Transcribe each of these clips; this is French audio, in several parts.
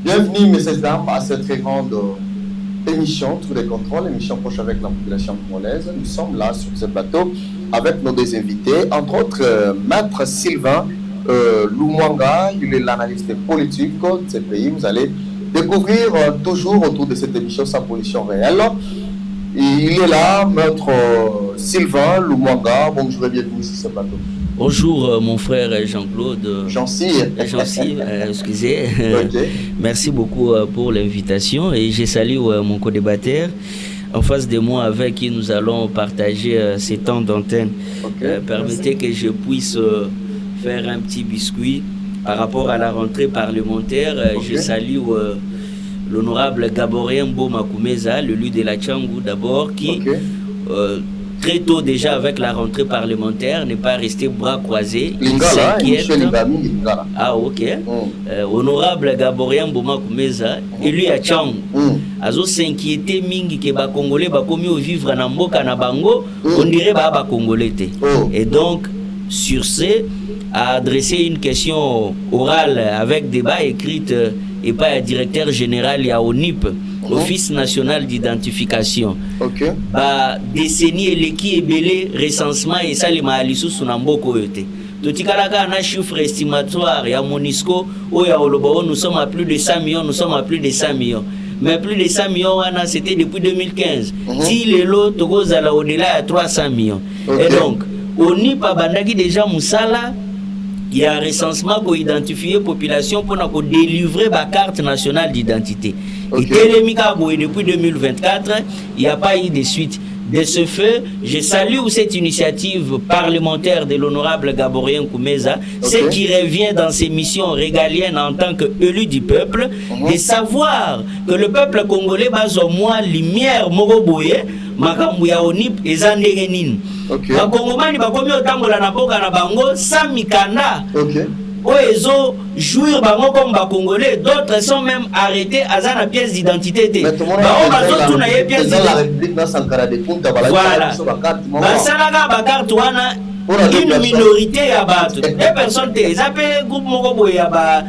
Bienvenue, messieurs et dames, à cette très grande émission, Tour des contrôles, émission proche avec la population congolaise. Nous sommes là sur ce plateau avec nos deux invités, entre autres Maître Sylvain Lumwanga, il est l'analyste politique de ce pays. Vous allez découvrir toujours autour de cette émission sa position réelle. Il est là, Maître Sylvain Lumwanga. Bonjour et bienvenue sur ce plateau. Bonjour mon frère Jean-Claude. Jean-Cyr. Excusez. Okay. Merci beaucoup pour l'invitation et je salue mon co-débatteur en face de moi avec qui nous allons partager ces temps d'antenne. Okay. Permettez que je puisse faire un petit biscuit par rapport à la rentrée parlementaire. Okay. Je salue l'honorable Gaborien Mboma-Koumeza, l'élu de la Tchangou d'abord, qui très tôt déjà avec la rentrée parlementaire n'est pas resté bras croisés. Il s'inquiète. Ah ok. Honorable Gaborien Mboma-Koumeza, élu à Tchangou. Azo s'inquiéter mingi que ba Congolais ba komi au vivre na mboka na bango, on dirait ba Congolais te. Et donc sur ce, a adressé une question orale avec débat écrite et pas un directeur général à ONIP, Office national d'identification. Ba décennie eleki ebele recensement et ça les maalisu sunamboko yote. Totikalaka na chiffre estimatoire ya Monisco ou ya Olobo, nous sommes à plus de 100 millions, nous sommes à plus de 100 millions. Mais plus de 100 millions, c'était depuis 2015. Si les lots tokozala au-delà de 300 millions. Et donc, ONIP a bandaki déjà Moussala. Il y a un recensement pour identifier la population pour délivrer la carte nationale d'identité. Et depuis 2024, il n'y a pas eu de suite. De ce fait, je salue cette initiative parlementaire de l'honorable Gaborien Koumeza, ce qui revient dans ses missions régaliennes en tant qu'élu du peuple, de savoir que le peuple congolais base au moins lumière Moroboye, makambu ya ONIP ezandenge nini. Bakongomani bakomi otambola na boka na bango sans mikanda. Oezo jouir bango comme bakongolais, d'autres sont même arrêtés à la pièce d'identité. Voilà. Basalaga bakarte wana une minorité ya bato. Des personnes te zappé groupe moko boye ya ba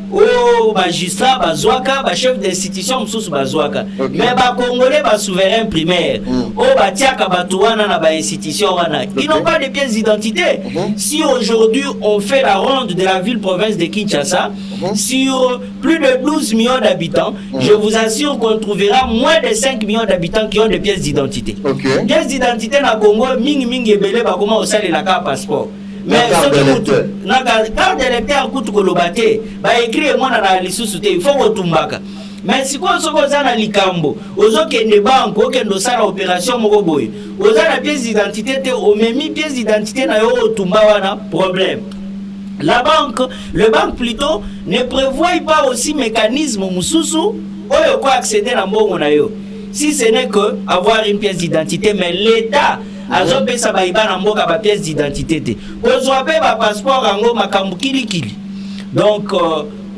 au magistrat bazouaka, ba chef d'institution msusu bazouaka. Mais ba congolais ba souverain primaire, au batiaka batouana na ba institution wana. Ils n'ont pas de pièces d'identité. Si aujourd'hui on fait la ronde de la ville-province de Kinshasa, sur plus de 12 millions d'habitants, je vous assure qu'on trouvera moins de 5 millions d'habitants qui ont des pièces d'identité. Pièces d'identité na Congo, mingi ebele ba comment osali la carte passeport. Mais la carte d'électeur coûte kolobate, ba écrit moi na lisusu te, il faut kotumbaka. Mais si quoi soko za na likambo, ozokende banque, okendo sala opération moko boye. Oza na pièce d'identité te, omemi pièce d'identité na yo otumba wana problème. La banque, le banque plutôt ne prévoit pas aussi mécanisme mususu oyo ko accéder na mbongo na yo. Si ce n'est que avoir une pièce d'identité, mais l'État azope sa baiba na mboka ba pièce d'identité te. Kozwape ba passeport ango makambu kili. Donc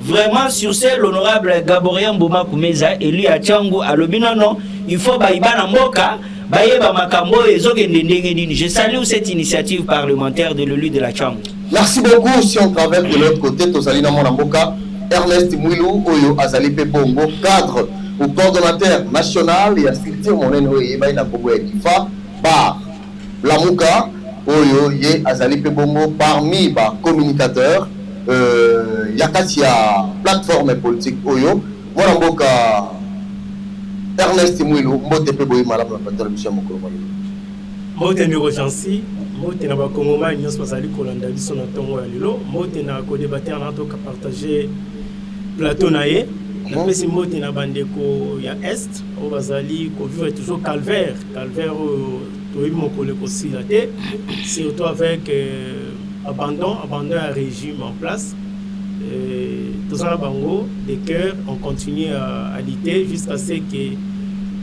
vraiment sur ce l'honorable Gaborien Mboma-Koumeza élu à Tchangou à Lobino non, il faut baiba na mboka bayeba makambo ezokende ndenge nini. Je salue cette initiative parlementaire de l'élu de la Tchangou. Merci beaucoup. Si on travaille de l'autre côté, Tozali na Mboka, Ernest Mwilou Oyo Azali Pebongo, cadre ou coordonnateur national et structure moneno yeba ina Congo Kifa par Lamuka Oyo Ye Azali Pebongo parmi ba communicateurs Yakatia plateforme politique Oyo Mboka Ernest Mwilou Mbote Peboyi madame la télévision Mokolo. Mbote ndiko Jansi, mbote na ba Kongomani nyonso bazali kolanda biso na tongo ya lelo, mbote na ko débattre na to ka partager plateau na ye. Na pesi mbote na bandeko ya Est, o bazali ko vivre toujours calvaire toyi mokolo ko silate, surtout avec abandon à régime en place. Tous les bango des cœurs ont continué à lutter jusqu'à ce que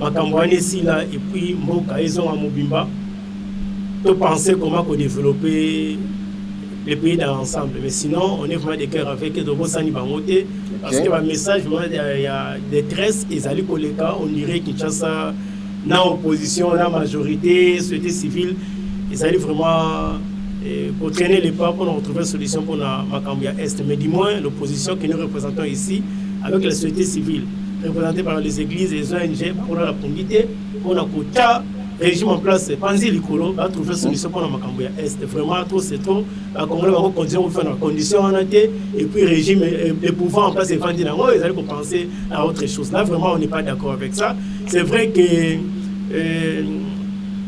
Makambouane ici là et puis Mboka ils ont à Mobimba de penser comment développer les pays dans l'ensemble. Mais sinon on est vraiment des cœurs avec Dobosani Bangote parce que le message il y a détresse et Zali Koleka on dirait Kinshasa dans l'opposition, la majorité, société civile, ils allaient vraiment pour traîner les pas pour retrouver une solution pour la Makambia Est. Mais du moins, l'opposition que nous représentons ici, avec la société civile, représentée par les églises et les ONG, pour la communauté, on a quota régime en place, Panzi Likolo, va trouver solution pour la Macambouya Est. Vraiment, trop c'est trop. La Congolais va continuer à faire la condition en été, et puis régime, les pouvoirs en place, et Fandi Nango, ils allaient penser à autre chose. Là, vraiment, on n'est pas d'accord avec ça. C'est vrai que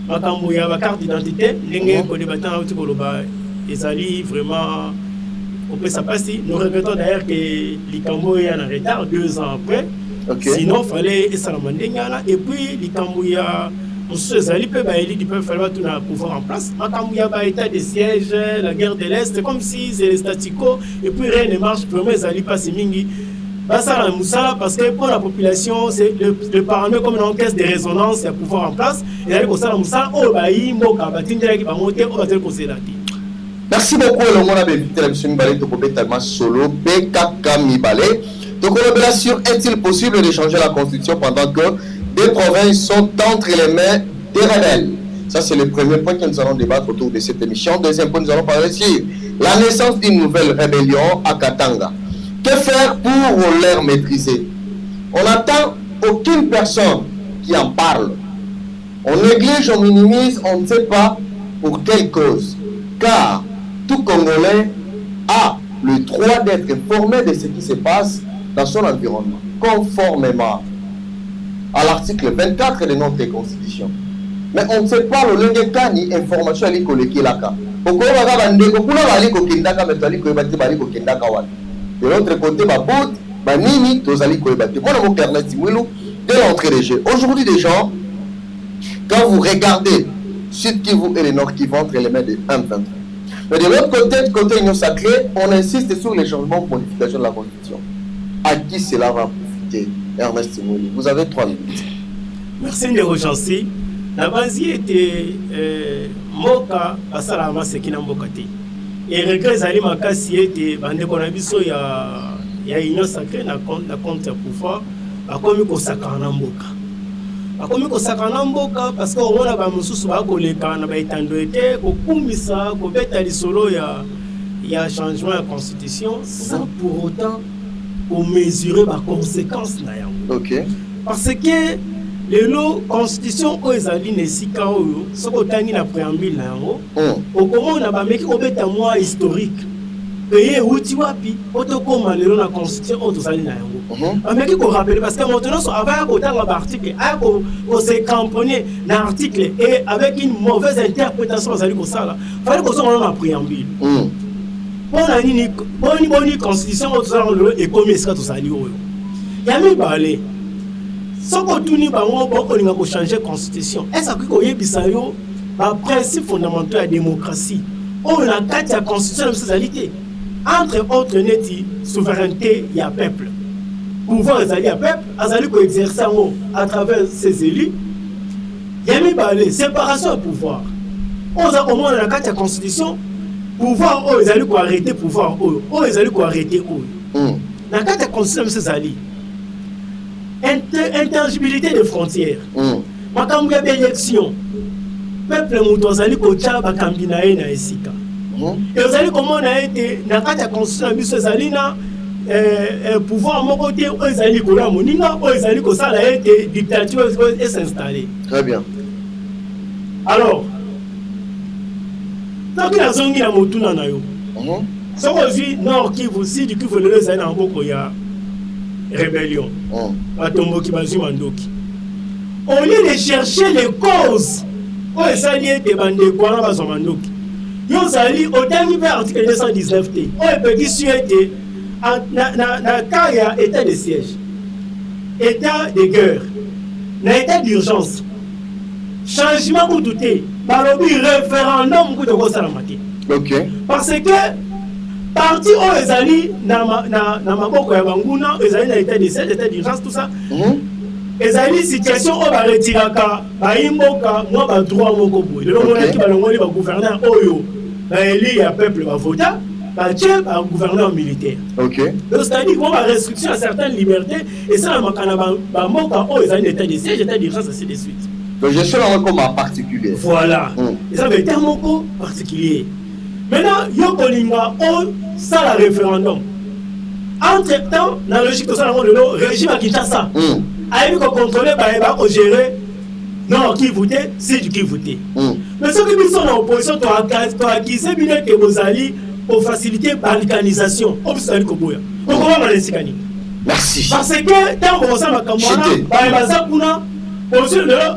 Macambouya, la carte d'identité, les co-débattants, ils allaient vraiment. On peut ça passer. Nous regrettons d'ailleurs que l'Ikambo est en retard 2 ans après. Sinon, il fallait Salamandengana. Et puis, l'Ikambouya, monsieur Zali peut falloir tout le pouvoir en place. L'Ikambouya a état de siège, la guerre de l'Est, c'est comme si c'est les statu quo. Et puis, rien ne marche. Vraiment, Zali passe Mingi. Ça, parce que pour la population, c'est le parlement comme une encaisse de résonance, il y a pouvoir en place. Et là, pour ça, merci beaucoup, le monde a invité la mission Mibale, tellement solo, BKK Mibale. Donc, est-il possible de changer la constitution pendant que des provinces sont entre les mains des rebelles? Ça, c'est le premier point que nous allons débattre autour de cette émission. Deuxième point, nous allons parler sur la naissance d'une nouvelle rébellion à Katanga. Que faire pour leur maîtriser? On n'attend aucune personne qui en parle. On néglige, on minimise, on ne sait pas pour quelle cause. Car tout Congolais a le droit d'être informé de ce qui se passe dans son environnement, conformément à l'article 24 de notre Constitution. Mais on ne sait pas le lengeka ni information à l'Ikolekilaka. De l'autre côté, Nini, Tozali Koebate. Moi, mon père Nastimouilou, de l'entrée des jeux. Aujourd'hui, des gens, quand vous regardez Sud Kivu et le Nord Kivu entre les mains de M23. Mais de l'autre côté Union Sacrée, on insiste sur les changements de modification de la Constitution. À qui cela va profiter? Ernest Timouli, vous avez 3 minutes. Merci Ndero Jansi. La base était Moka, Asalama Sekina Mbokati. Et regret Zali Makasi était Bande Konabiso, il y a Union Sacrée, la contre pouvoir, a commis au Sakana Mboka. Akomi ko sakana mboka parce que on a ba mususu ba koleka na ba itandwete ko kumisa ko beta lisolo ya changement de constitution sans pour autant ko mesurer ba conséquences na yango. OK. Parce que les lois constitution o ezali nesika oyo soko tangi na préambule na yango o comment na ba meki ko beta moi historique payer outi wapi otokoma lelo na constitution o tozali na yango. Mais qui rappeler parce que maintenant avant autant l'article on s'est cramponné dans l'article et avec une mauvaise interprétation ça dit ça là fallait qu'on soit en préambule pour la bonne constitution et comme est-ce que tout ça dit yami balé sans qu'on tourne ba on va changer constitution est-ce que ko yebisa yo ba principe fondamental de la démocratie on a quatre constitution de socialité entre autres neti souveraineté il y a peuple pouvoir ezali à peuple, azali ko exercer à travers ses élus. Yami balé séparation de pouvoir. On a comment la carte de constitution pouvoir o ezali ko arrêter pouvoir o ezali ko arrêter o. La carte de constitution c'est ezali intangibilité des frontières. Makambo ya élection. Peuple muto azali ko tcha ba kambina na esika. Et ezali comment na été la carte de constitution biso ezali na pouvoir mon côté aux alliés kola moninga aux alliés ko ça la été dictature est s'installer. Très bien. Alors donc la zone qui a motuna na yo so aussi nord qui vous si du qui veut les aller en boko ya rébellion batombo ki bazuma ndoki au lieu de chercher les causes aux alliés de bande ko na bazuma ndoki yo zali au dernier article 219 t o petit suété na cas ya état de siège, état de guerre, na état d'urgence, changement pour douter, balobi référendum pour de salamati. OK. Parce que parti o ezali na maboko ya banguna ezali na état de siège, état d'urgence tout ça. Ezali situation o ba retiraka ba imboka mo ba droit moko boy. Le mona ki balongoli ba gouverneur oyo na eli ya peuple ba vota. Un gouverneur militaire. OK. Donc c'est-à-dire qu'on va restriction à certaines libertés et ça on a un état de siège, état d'urgence ainsi de suite. Donc je suis là comme un particulier. Voilà. Et ça veut dire un particulier. Maintenant, yo kolinga on ça la référendum. Entre-temps, dans la logique de ça, le régime à Kinshasa a eu qu'on contrôler, qu'on gérer non qui votait, c'est du qui votait. Mais ceux qui sont en opposition, tu as accusé que vous allez pour faciliter la balkanisation. Merci. Parce que tant que ça va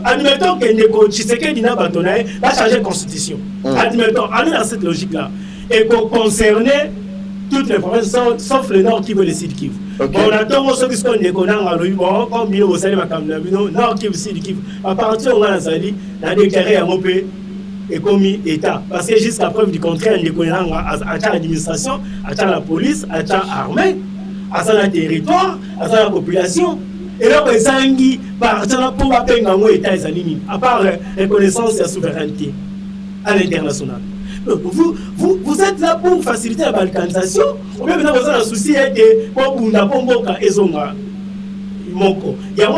admettons que Tshisekedi n'a pas donné, va changer la constitution. Admettons, allez dans cette logique-là. Et pour concerner toutes les provinces, sauf le Nord qui veut le Sud Kivu. On attend ceux qui sont des connards à l'Ouïe, comme ils ont Nord Kivu, Sud Kivu. À partir où on a sali, on a déclaré à Mopé et commis État. Parce que jusqu'à preuve du contraire, on est connards à l'administration, à la police, à l'armée, à la territoire, à la population. Et là, les Zangui, par exemple, pour appeler un État, à part reconnaissance et la souveraineté à l'international. Vous êtes là pour faciliter la balkanisation, ou bien vous avez un souci de il y a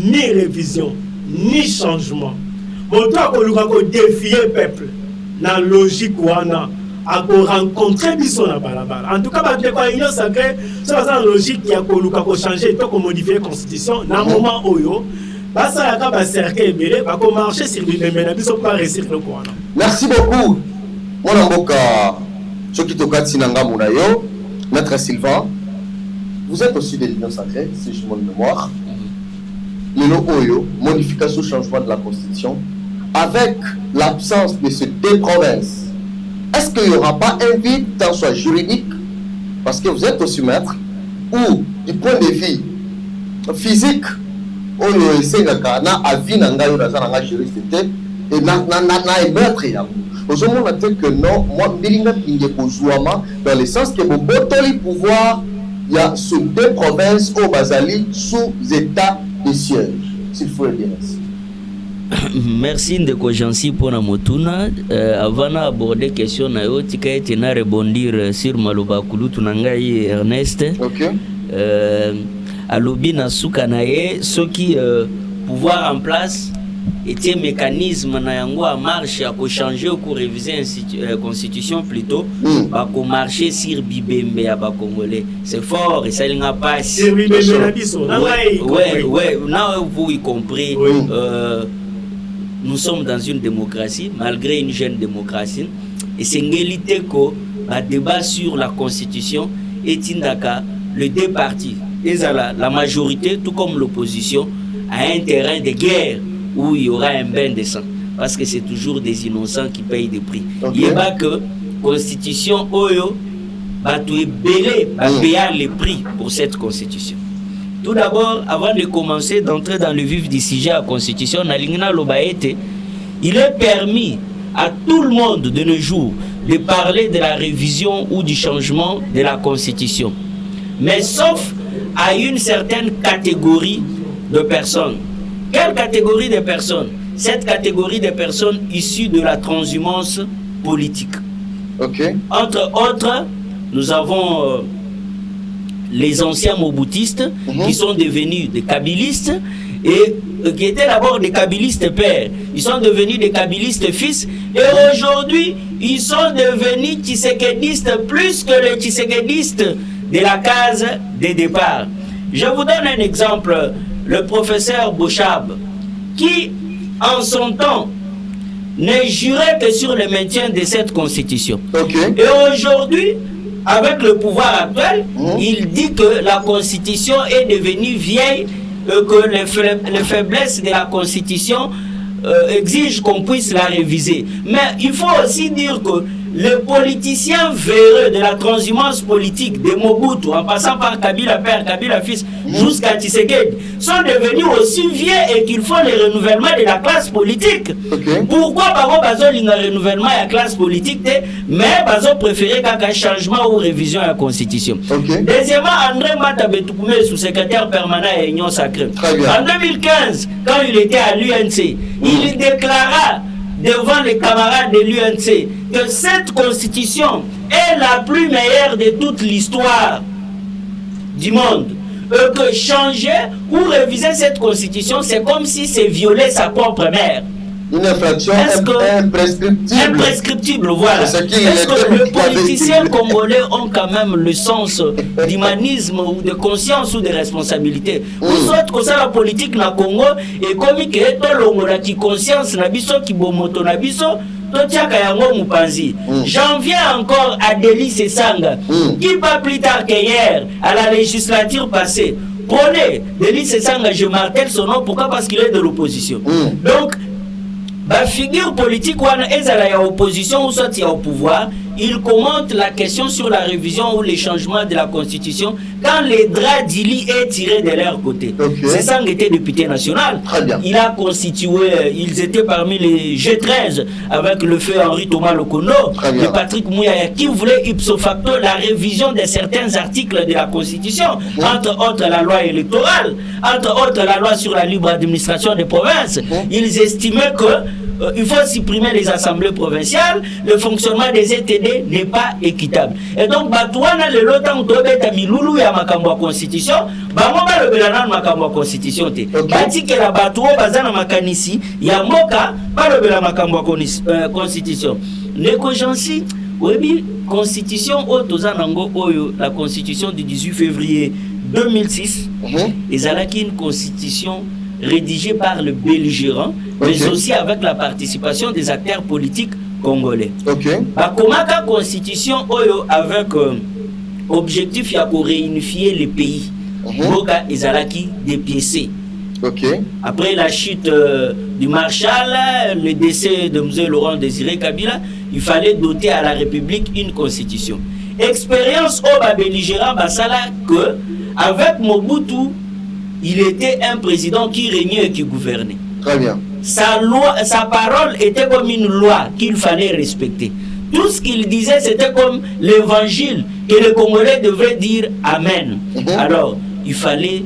ni révision, ni changement. Mon toit qu'on défier le peuple, dans la logique où on a rencontré Bisson à Balabala. En tout cas, la union sacrée, c'est la logique qui a changé et qu'on modifier la constitution. Dans le moment où ça a cercle belé, va marcher sur les ménages, ils sont pas réussir le coin. Merci beaucoup. Mon amboka, Chokito Katsinanga Mounayo, Maître Sylvain, vous êtes aussi de l'Union sacrée, si je m'en mémoire. Le Oyo, modification, changement de la constitution, avec l'absence de ces deux provinces. Est-ce qu'il n'y aura pas un vide dans soit juridique, parce que vous êtes aussi maître, ou du point de vue physique, oyo esengaka na avis na ngai oyo na juriste et na maître ya ozomona te que non moi mbilinga pinge kozwama dans le sens que bobotoli pouvoir il y a sous deux provinces au bazali sous état de siège s'il faut le dire ainsi. Merci Ndeko Jansi pour la motuna. Avant d'aborder la question, je vais rebondir sur Maloba Kulutu Nangai Ernest. Ok. Alobi na suka na ye soki pouvoir en place était mécanisme na yango a marche à changer ou réviser constitution plutôt ba ko marcher sur bibembe ya ba congolais c'est fort et ça il n'a pas sur bibembe na biso ouais na vous y compris nous sommes dans une démocratie malgré une jeune démocratie et c'est ngélité ko ba débat sur la constitution et tindaka les deux partis et la majorité, tout comme l'opposition, a un terrain de guerre où il y aura un bain de sang. Parce que c'est toujours des innocents qui payent des prix. Il n'y a pas que la constitution, Oyo, va tout belé, va payer les prix pour cette constitution. Tout d'abord, avant de commencer, d'entrer dans le vif du sujet à la constitution, il est permis à tout le monde de nos jours de parler de la révision ou du changement de la constitution. Mais sauf à une certaine catégorie de personnes. Quelle catégorie de personnes? Cette catégorie de personnes issues de la transhumance politique. Entre autres, nous avons les anciens moboutistes qui sont devenus des kabylistes et qui étaient d'abord des kabylistes pères. Ils sont devenus des kabylistes fils et aujourd'hui, ils sont devenus tshisekédistes plus que les tshisekédistes de la case de départ. Je vous donne un exemple, le professeur Bouchab, qui en son temps ne jurait que sur le maintien de cette constitution. Et aujourd'hui, avec le pouvoir actuel, il dit que la constitution est devenue vieille, que les faiblesses de la constitution exigent qu'on puisse la réviser. Mais il faut aussi dire que les politiciens véreux de la transhumance politique de Mobutu, en passant par Kabila père, Kabila fils, jusqu'à Tshisekedi, sont devenus aussi vieux et qu'il faut le renouvellement de la classe politique. Pourquoi Bazo il y a renouvellement de la classe politique, mais Bazo préférait qu'un changement ou révision de la constitution. Deuxièmement, André Matabetoukoumé, sous-secrétaire permanent à l'Union sacrée. En 2015, quand il était à l'UNC, il déclara devant les camarades de l'UNC que cette constitution est la plus meilleure de toute l'histoire du monde. Que changer ou réviser cette constitution, c'est comme si c'est violer sa propre mère. Une infraction imprescriptible. Imprescriptible, voilà. Est-ce que les politiciens congolais ont quand même le sens d'humanisme ou de conscience ou de responsabilité? Ou soit que ça la politique na Congo et comme que tout l'ongola qui conscience na biso qui bomoto na biso totiaka yango mupanzi. J'en viens encore à Délice Sanga qui pas plus tard qu'hier à la législature passée. Prenez Délice Sanga, je martèle son nom, pourquoi? Parce qu'il est de l'opposition. Donc la figure politique ou à l'opposition ou soit au pouvoir, il commente la question sur la révision ou les changements de la constitution quand les draps d'Ili est tiré de leur côté. C'est ça qui était député national. Il a constitué, ils étaient parmi les G13 avec le feu Henri Thomas Lokono et Patrick Mouyaya qui voulait ipso facto la révision de certains articles de la constitution, entre autres la loi électorale, entre autres la loi sur la libre administration des provinces. Ils estimaient que il faut supprimer les assemblées provinciales, le fonctionnement des ETD n'est pas équitable. Et donc, Batouana, le lotan où tu Miloulou et Makambo Constitution, Bamoba le Belanan Makambo Constitution. Bati que la Batouo Bazana Makanisi, Yamoka, pas le Belanan Makambo Constitution. Nécojansi, oui, Constitution Otozanango Oyo, la Constitution du 18 février 2006, et Zalaki une Constitution rédigé par le belligérant, mais aussi avec la participation des acteurs politiques congolais. Bakomaka constitution oyo avec objectif ya ko réunifier les pays. Boka ezalaki dépiécé. Après la chute du Marshal, le décès de M. Laurent Désiré Kabila, il fallait doter à la République une constitution. Expérience au belligérant basala que avec Mobutu il était un président qui régnait et qui gouvernait. Très bien. Sa loi, sa parole était comme une loi qu'il fallait respecter. Tout ce qu'il disait, c'était comme l'évangile que les Congolais devraient dire Amen. Alors, il fallait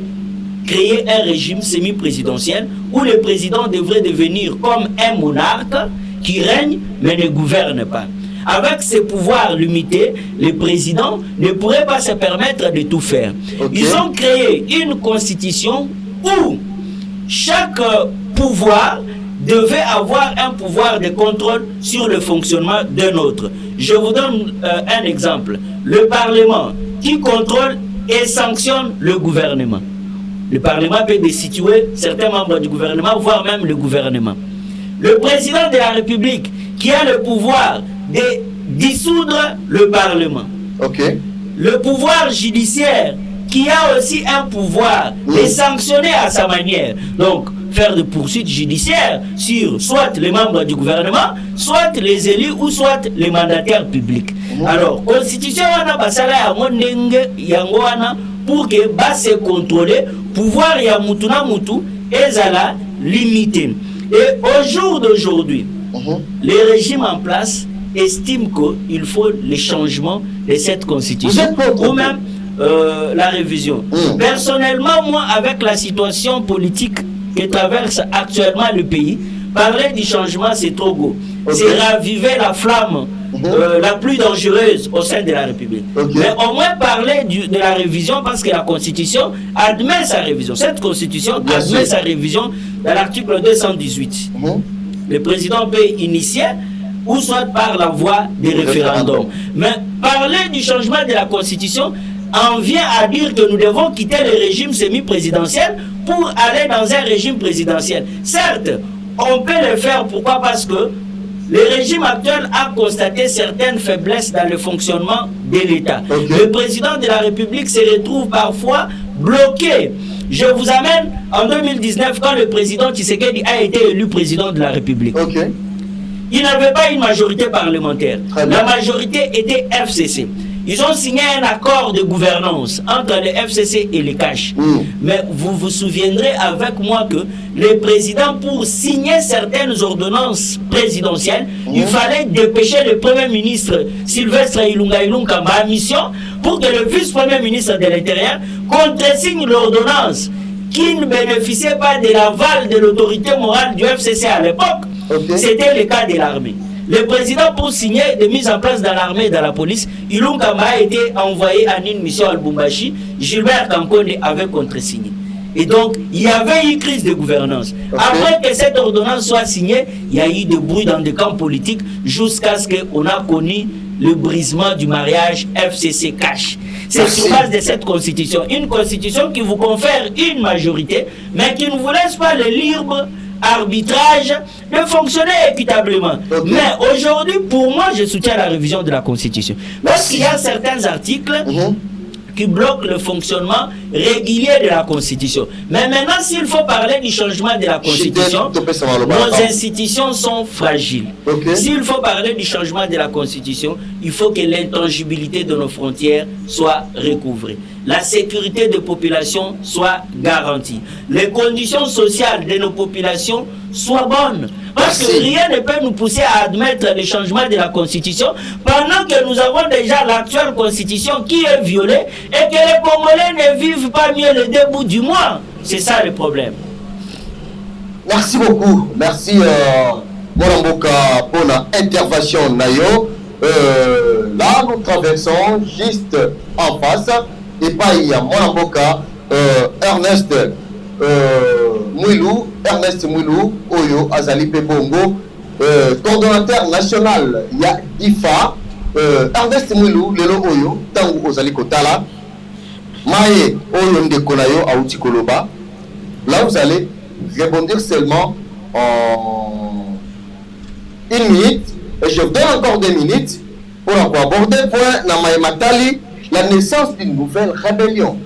créer un régime semi-présidentiel où le président devrait devenir comme un monarque qui règne mais ne gouverne pas. Avec ses pouvoirs limités, les présidents ne pourraient pas se permettre de tout faire. Ils ont créé une constitution où chaque pouvoir devait avoir un pouvoir de contrôle sur le fonctionnement d'un autre. Je vous donne un exemple. Le Parlement qui contrôle et sanctionne le gouvernement. Le Parlement peut destituer certains membres du gouvernement, voire même le gouvernement. Le président de la République qui a le pouvoir de dissoudre le Parlement. Le pouvoir judiciaire qui a aussi un pouvoir de sanctionner à sa manière. Donc, faire des poursuites judiciaires sur soit les membres du gouvernement, soit les élus ou soit les mandataires publics. Alors, constitution wana basala ya monenge yango wana pour que bas se contrôler pouvoir ya mutu na mutu ezala limité. Et au jour d'aujourd'hui, les régimes en place estiment qu'il faut le changement de cette constitution ou même la révision. Personnellement, moi, avec la situation politique que traverse actuellement le pays, parler du changement, c'est trop beau. C'est raviver la flamme la plus dangereuse au sein de la République. Mais au moins parler de la révision, parce que la Constitution admet sa révision. Cette Constitution admet sa révision dans l'article 218. Le président peut initier ou soit par la voie des référendums. Mais parler du changement de la Constitution en vient à dire que nous devons quitter le régime semi-présidentiel pour aller dans un régime présidentiel. Certes, on peut le faire. Pourquoi? Parce que le régime actuel a constaté certaines faiblesses dans le fonctionnement de l'État. Le président de la République se retrouve parfois bloqué. Je vous amène en 2019 quand le président Tshisekedi a été élu président de la République. Il n'avait pas une majorité parlementaire. La majorité était FCC. Ils ont signé un accord de gouvernance entre le FCC et les CACH. Mais vous vous souviendrez avec moi que le président, pour signer certaines ordonnances présidentielles, il fallait dépêcher le Premier ministre Sylvestre Ilunga Ilunkamba à mission pour que le vice-premier ministre de l'Intérieur contresigne l'ordonnance qui ne bénéficiait pas de l'aval de l'autorité morale du FCC à l'époque. C'était le cas de l'armée. Le président, pour signer de mise en place dans l'armée et dans la police, Ilunkamba a été envoyé en une mission à Lubumbashi. Gilbert Kankonde avait contresigné. Et donc, il y avait une crise de gouvernance. Après que cette ordonnance soit signée, il y a eu des bruits dans des camps politiques jusqu'à ce qu'on a connu le brisement du mariage FCC Cash. C'est sur base de cette constitution. Une constitution qui vous confère une majorité, mais qui ne vous laisse pas le libre arbitrage de fonctionner équitablement. Mais aujourd'hui, pour moi, je soutiens la révision de la constitution. Parce qu'il y a certains articles qui bloquent le fonctionnement régulier de la Constitution. Mais maintenant, s'il faut parler du changement de la Constitution, nos institutions sont fragiles. S'il faut parler du changement de la Constitution, il faut que l'intangibilité de nos frontières soit recouvrée. La sécurité des populations soit garantie. Les conditions sociales de nos populations soient bonnes. Parce que rien ne peut nous pousser à admettre le changement de la Constitution pendant que nous avons déjà l'actuelle Constitution qui est violée et que les Congolais ne vivent pas mieux les deux bouts du mois. C'est ça le problème. Merci beaucoup. Merci Moramboka pour l'intervention Nayo. Là, nous traversons juste en face. Et pas il y a Moramboka, Ernest Mwilou, Oyo, Azali Pebongo, coordonnateur national, il y a DIFA, Ernest Mwilou, Lelo Oyo, Tango Ozali Kotala, Maye Oyo Ndekonayo, Aouti Koloba. Là, vous allez rebondir seulement en 1 minute, et je vous donne encore 2 minutes pour aborder le point Namaye Matali, la naissance d'une nouvelle rébellion,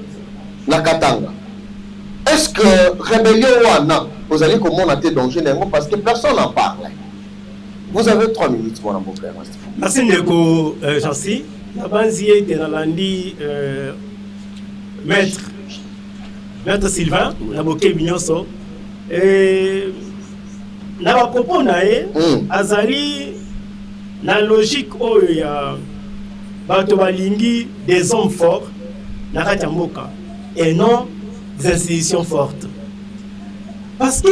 la Katanga. Est-ce que rébellion Wana, vous allez comment on a été danger parce que personne n'en parle. Vous avez 3 minutes, mon amour. Merci Ndeko Jansi. La banzier de Nalandi Maître Sylvain, la boké Bignonso. Et na ba propos nae azali la logique oya bato balingi des hommes forts na kati mboka et non des institutions fortes. Parce que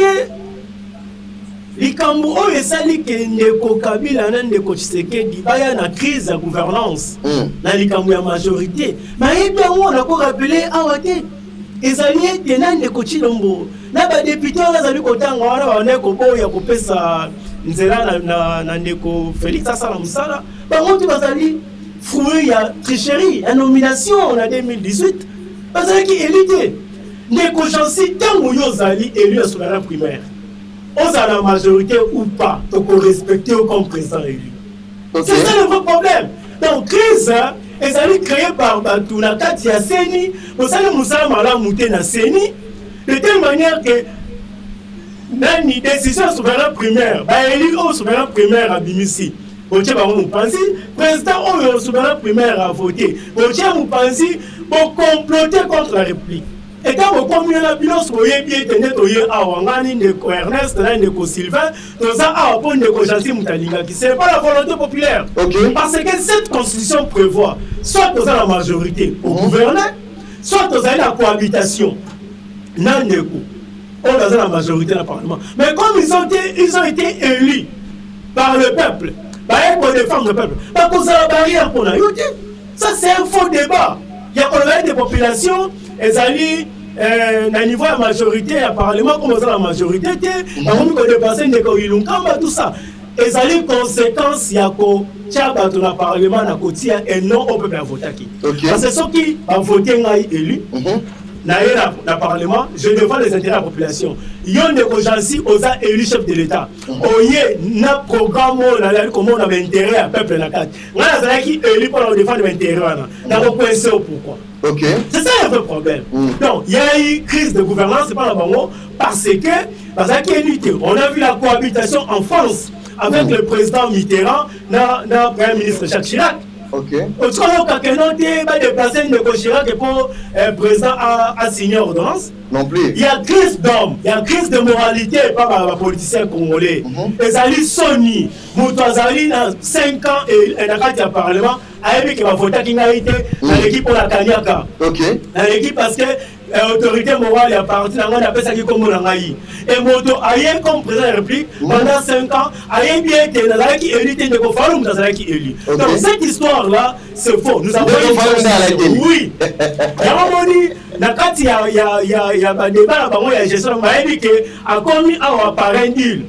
likambo oyo esali ke Ndeko Kabila na Ndeko Tshisekedi baya na crise de gouvernance na likambo ya majorité. Mais on a encore rappelé awate ezali ete na Ndeko Tshilombo na ba député bazali kotanga wana wana ko boya kopesa nzela na Ndeko Félix asala musala bango tu bazali fruit ya tricherie la nomination en 2018 bazali ki élité Ndeko Jansi tango yozali élu à souverain primaire on a la majorité ou pas donc on respecte comme président élu. C'est ça le vrai problème. Donc crise ezali créée par Batuna Katia Seni osali musala malamu te na Seni de telle manière que nani décision souverain primaire ba élu au souverain primaire à Bimisi Boche ba Moupanzi président au souverain primaire a voté Boche Moupanzi pour comploter contre la République. Et quand vous communez la bilan, vous voyez bien que à Wangani, Ndeko Ernest, Ndeko Sylvain, tout ça a un Ndeko Jansi Moutalinga qui c'est pas la volonté populaire. Parce que cette constitution prévoit soit vous avez la majorité au gouvernement, soit vous avez la cohabitation. Ndeko, on a la majorité dans le Parlement. Mais comme ils ont été élus par le peuple, pour défendre le peuple, pas pour ça la barrière pour la lutte. Ça c'est un faux débat. Il y a des populations, elles allaient à niveau de la majorité, à Parlement, comme ça la majorité, on a dépassé tout ça. Elles allaient conséquences, il y a dans le Parlement, et non au peuple à voter. Parce que ceux qui ont voté élu, dans le Parlement, je défends les intérêts de la population. Il y a des gens aux élus chefs de l'État. Il y a un programme comment on avait intérêt au peuple. On a qui élu pour défendre les intérêts. On a repensé pourquoi. C'est ça le vrai problème. Donc, il y a eu crise de gouvernance, c'est pas la banque, parce que on a vu la cohabitation en France avec le président Mitterrand, le Premier ministre Jacques Chirac. Parce qu'on a déplacé Ndeko Chirac pour le président a signé l'ordonnance. Non plus. Il y a crise d'hommes, il y a crise de moralité par les politiciens congolais. Les alliés Sony, Moutouazali, dans 5 ans, et dans le Parlement, a dit qu'il va voter qui n'a été dans l'équipe pour la Kanyaka. Dans l'équipe parce que autorité morale à partir de la personne qui comme Nangaï. Et Moto aïe comme président de la République pendant 5 ans, aïe bien été dans la qui élu, de Kofarum dans la qui élu. Donc cette histoire-là, c'est faux. Nous avons une oui. Il y a un moment, il y a un débat, il y a une gestion, il y a commis un appareil nul.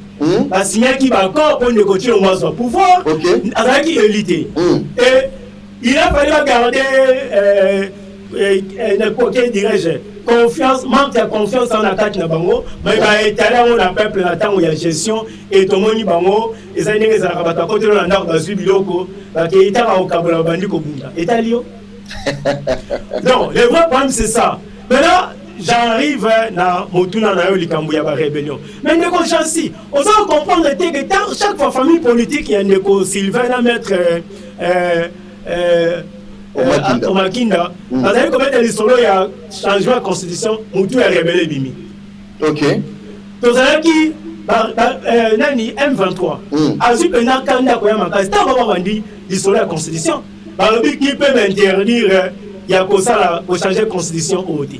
La signal qui va encore pour négocier au moins son pouvoir, dans la qui élité. Et il a fallu garder confiance, manque de confiance dans la carte Nabango, mais il va étaler au peuple dans temps où il y a gestion et tout le monde Bango, et ça n'est pas à côté de la norme de Biloko, qui est au Kabula Bandi Kobunda. Et Talio. Non, le vrai problème c'est ça. Maintenant, j'arrive à Motuna Nayo Likambouya rébellion. Mais ne conscience, on doit comprendre que dans chaque fois famille politique, il y a un Sylvain à mettre. Au Makinda, parce que comme il y a changement de la constitution, Moutou est rebelle Bimi. Ok. Donc, qui Nani M23, a su que Nakanda Koyamaka, c'est un moment où il y a la constitution. Qui peut m'interdire, il y a pour ça pour changer la constitution au OD.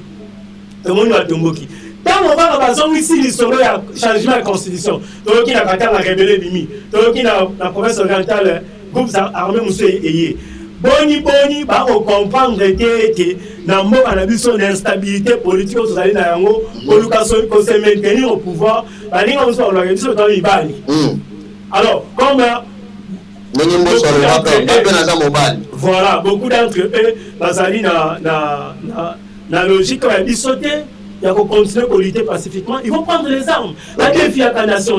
Tout le monde va tomber. Tant on va avoir ici l'histoire de changement de la constitution, tout le monde a la rebelle Bimi, tout le monde a la province orientale, groupe armé Moussou et Boni, bah, on comprend que dans le son d'instabilité politique, vous allez dans le cas où se maintenir au pouvoir, alors, comme voilà, beaucoup d'entre eux, la logique, ils sautent, il y a continuer à lutter pacifiquement, ils vont prendre les armes. La défi à la nation,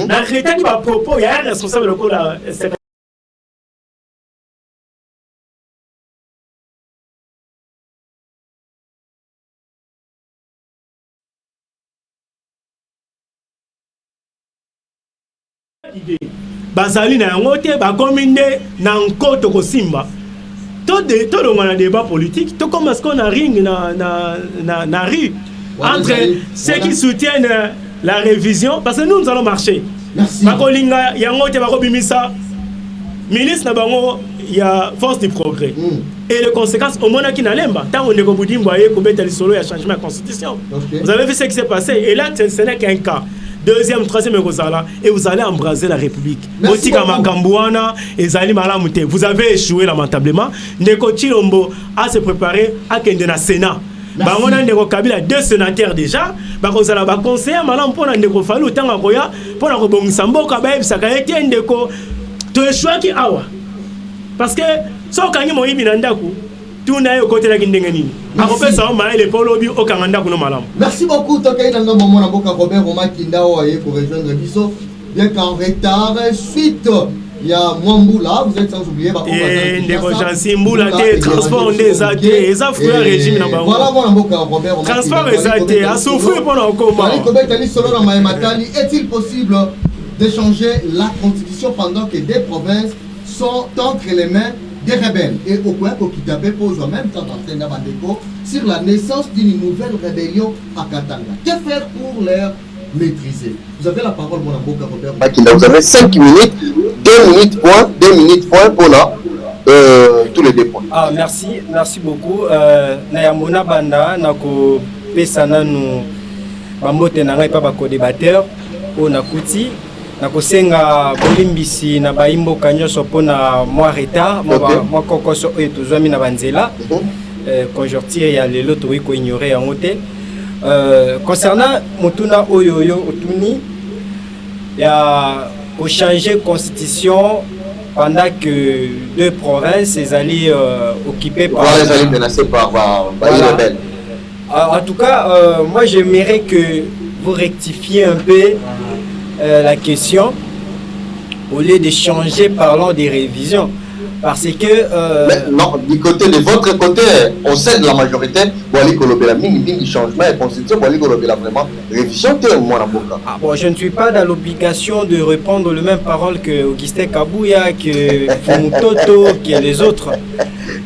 la crétin qui va propos, il y a un responsable de la bazali na yango te bakominde na nkoto kosimba to le débat politique to comme est-ce qu'on a ring na rue entre ceux qui soutiennent la révision parce que nous allons marcher bakolinga yango te bakobimisa ministre na bango ya force du progrès et les conséquences au mona qui nalemba tant on est kobudimbo aye kobeta lisolo ya changement de constitution. Vous avez vu ce qui s'est passé et là ce n'est qu'un cas. Deuxième, troisième, et vous allez embraser la République. Vous avez échoué lamentablement. Ndeko Chilombo a se préparé à Kendena Sénat. On a Ndeko Kabila 2 sénateurs déjà. Vous allez conseiller malam pour Ndeko Fallu Tanga Koya pour la Rebongisambo Kabaïb Sakaye Ndeko. Tu es choix qui awa. Parce que si on a eu Binandaku, tout n'a eu côté de la Guindengani. Merci beaucoup, Tokai dans le moment où Robert Omakinda pour rejoindre Bisso. Bien qu'en retard, suite, il y a Mwamboula, vous êtes sans oublier. Et des Mboula, transport des athées, et ça fait un régime. Voilà, Robert Omakinda. Transport des athées, à souffrir pendant comment. Est-il possible d'échanger la constitution pendant que des provinces sont entre les mains des rebelles et au point qu'on Kitape pose en même temps d'entraîner Bandeko sur la naissance d'une nouvelle rébellion à Katanga. Que faire pour les maîtriser? Vous avez la parole, mon amour, Robert. Vous avez 5 minutes, 2 minutes point pour là, tous les 2 points. Ah, merci beaucoup. Nayamona Banda, Nako Pesana, nous, Bambote Nanga, pas co-débatteur, au Nakuti. Nakosenga bolimbisi na baimbo kanyoso pona moi retard moi kokoso et tozami na banzela conjoncture ya lelo to ko ignorer en hôtel concernant mutuna oyoyo otuni ya ko changer constitution pendant que 2 provinces allaient occupées par les alliés menacés par les rebelles. En tout cas moi j'aimerais que vous rectifiez un peu la question au lieu de changer, parlons des révisions parce que non, du côté de votre côté on cède la majorité pour aller colober la mini changement et constitution pour aller colober la vraiment révision bon, je ne suis pas dans l'obligation de répondre les mêmes paroles que Augustin Kabouya, que Fumutoto, que les autres.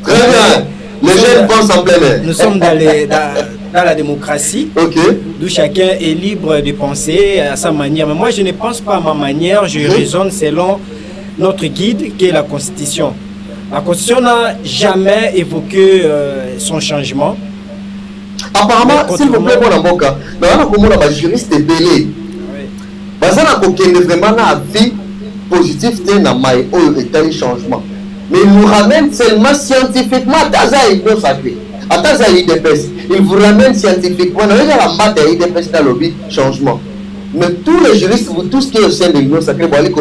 Très bien, les jeunes pensent en plein air. Nous sommes dans la démocratie, d'où chacun est libre de penser à sa manière. Mais moi, je ne pense pas à ma manière, je raisonne selon notre guide, qui est la Constitution. La Constitution n'a jamais évoqué son changement. Apparemment, s'il vous plaît, mon avocat, dans la juriste est belé. Parce qu'on a vraiment un avis positif dans maï et changement. Mais il nous ramène seulement scientifiquement à Tazaï sacré. À Tazaï il vous ramène scientifiquement. Nous avons la matière de dans le changement. Mais tous les juristes, vous tous qui sont au sein de l'Union sacrée, vous allez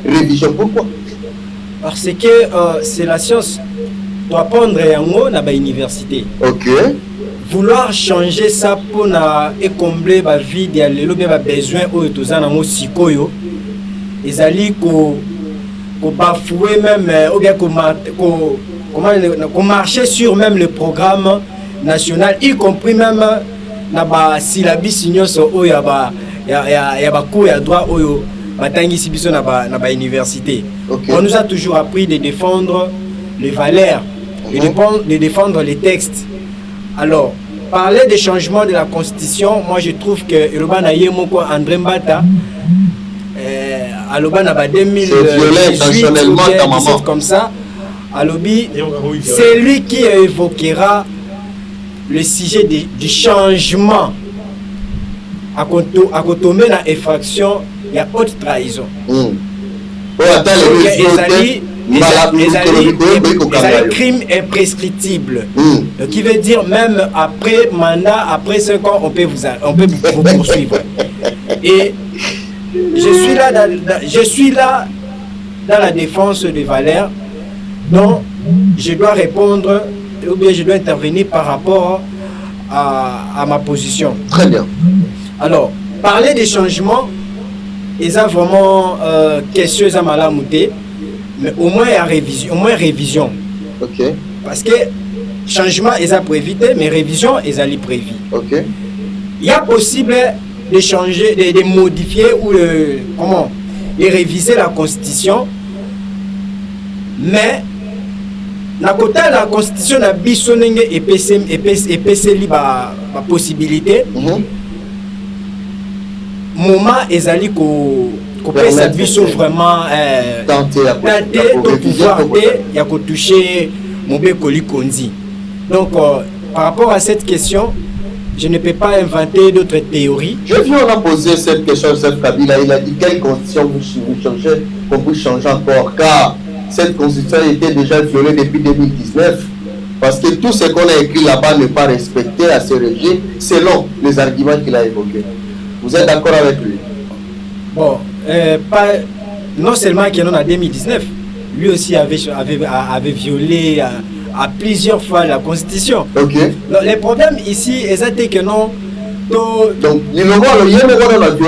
révision. Pourquoi? Parce que c'est la science. Doit apprendre à l'université. Ok. Vouloir changer ça pour combler la vie, les besoins aux gens aussi koyo. Ils allaient bafouer même ou bien qu'on marcher sur même le programme national, y compris même na syllabi signoso o ya ba cours ya droit oyo batangi sibiso na ba université. On nous a toujours appris de défendre les valeurs, de défendre les textes. Alors, parler des changements de la constitution, moi je trouve que Robana Yemoko André Mbata à l'Obana 2018 comme ça, à l'Obi, c'est lui qui évoquera le sujet du changement à tomber dans l'infraction, il y a haute trahison. Les crimes imprescriptibles. Donc, qui veut dire même après mandat, après 5 ans, on peut vous poursuivre. Et je suis là dans la défense des valeurs, donc je dois répondre ou bien je dois intervenir par rapport à ma position. Très bien. Alors, parler des changements, ils ont vraiment question à malamouté, mais au moins révision. Ok. Parce que changement, ils ont pour éviter, mais révision, ils ont prévu. Ok. Il y a possible de changer, de modifier ou de réviser la constitution, mais na côté la constitution na biso nenge epeseli ba possibilité moment ezali ko pesa biso vraiment tenter de pouvoir ya ko toucher mobeko likonzi. Donc par rapport à cette question, je ne peux pas inventer d'autres théories. Je viens on a posé cette question à Joseph Kabila, il a dit quelle constitution vous changez, qu'on peut changer encore, car cette constitution a été déjà violée depuis 2019, parce que tout ce qu'on a écrit là-bas n'est pas respecté à ce régime selon les arguments qu'il a évoqués. Vous êtes d'accord avec lui? Bon, non seulement qu'il y en a en 2019, lui aussi avait violé à plusieurs fois la constitution. Ok. Les problèmes ici, c'est que non. Donc, il y a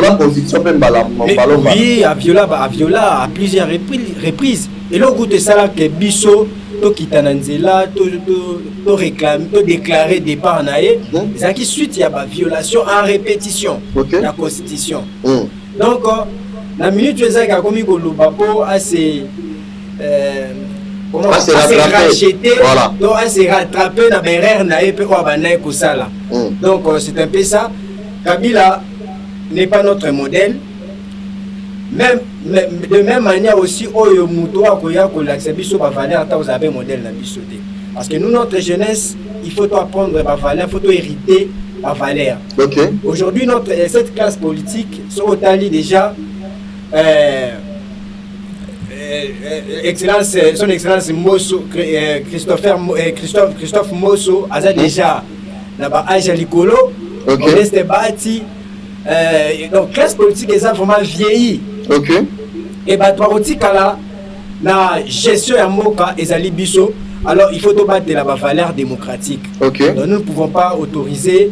la constitution même oui, à viola à plusieurs reprises. Et là, goûte ça là que biso to kitananzela to réclamer, to déclarer départ naé. Ça qui suite il y a violation en répétition de la constitution. Donc, la minute où ça a commis le bapo à se racheter, donc à se rattraper dans l'erreur naé pe quoi banaé ko sala. Donc c'est un peu ça. Kabila n'est pas notre modèle. Même de même manière aussi, Oyo Moutoua Koya Kolaksebi sur ma valeur, vous avez un modèle dans bisoté. Parce que nous, notre jeunesse, il faut apprendre ma valeur, il faut hériter ma valeur. Aujourd'hui, cette classe politique, son déjà, son excellence Mosso, Christophe Mosso, a déjà là-bas, Aja Likolo, on reste bâti. Donc, classe politique, ils ont vraiment vieilli. Et bah, toi, aussi, la gestion à Moka et Zalibiso, alors il faut battre la valeur démocratique. Donc, nous ne pouvons pas autoriser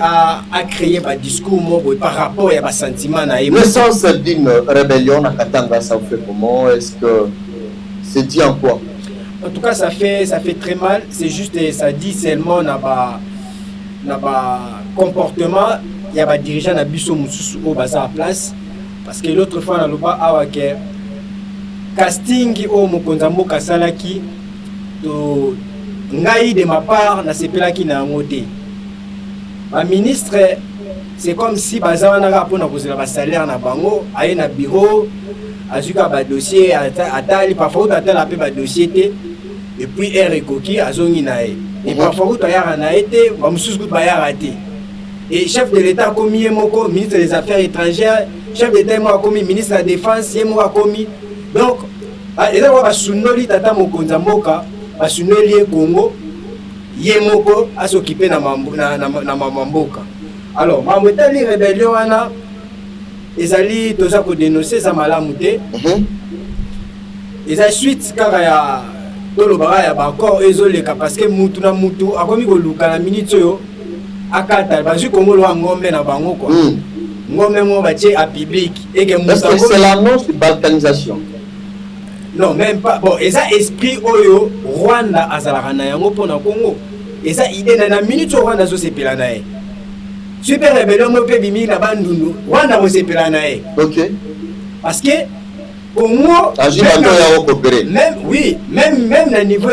à créer un discours par rapport à un sentiment. L'essence d'une rébellion à Katanga, ça vous fait comment? Est-ce que c'est dit en quoi? En tout cas, ça fait très mal. C'est juste, ça dit seulement comportement. Il y a des dirigeants qui ont au bazar à place. Parce que l'autre fois, on a eu un casting au Mokonzambo Kasalaki. De ma part, na sepelaki na ngote. Ma ministre, c'est comme si bazar na rapport na kozela ba salaire na bango, aye na bureau, azuka ba dossier, atali parfois atali pe ba dossier té. Et puis R ekoki azongi na e. Et parfois, tu as été, tu as été. Et chef de l'État a commis un ministre des Affaires étrangères, chef d'État a commis ministre de la Défense, il a commis. Donc, il y a sunoli tata mokonza mboka, sunoli Congo, yemoko a s'occuper na mboka. Alors, mamotali rébellion ana ezali toza ko dénoncer ça malamu te. Eza suite kaka ya tolobara ya bakor ezoleka parce que mutu na mutu akomi koluka na minute oyo akata bazwi kongolo wa ngombe na bango quoi. Ngombe mo batie à public et que mutu c'est l'annonce de balkanisation. Non, même pas. Bon, et ça esprit oyo Rwanda azalaka na yango pona Congo. Et ça idée na minute Rwanda zo sepela na ye. Super rébellion mo pe bimi na bandundu. Rwanda mo sepela na ye. OK. Parce que Congo même oui, même na niveau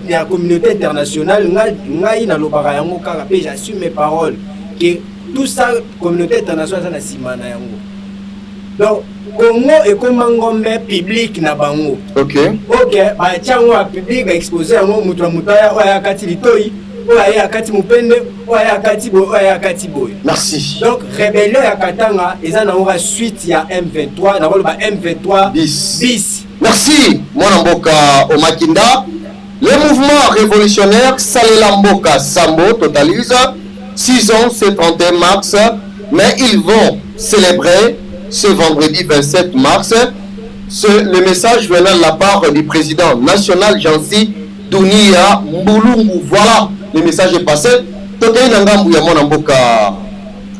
ya communauté internationale ngai na lobaka yango kaka pe j'assume mes paroles que tout ça communauté internationale na sima na yango. Donc Congo est comme un ngombe public na bango. OK. OK, ba tiango a public exposé yango mutu mutaya oya kati litoi, oya kati mupende, oya kati boy. Merci. Donc rébellion ya Katanga eza na ora suite ya M23, na ba M23 bis. Merci mon mboka Omakinda. Le mouvement révolutionnaire Salela Mboka Sambo totalise 6 ans ce 31 mars, mais ils vont célébrer ce vendredi 27 mars, le message venant de la part du président national Jansi Dunia Mbulungu. Voilà, le message est passé. Tokei Nangambu ya mon mboka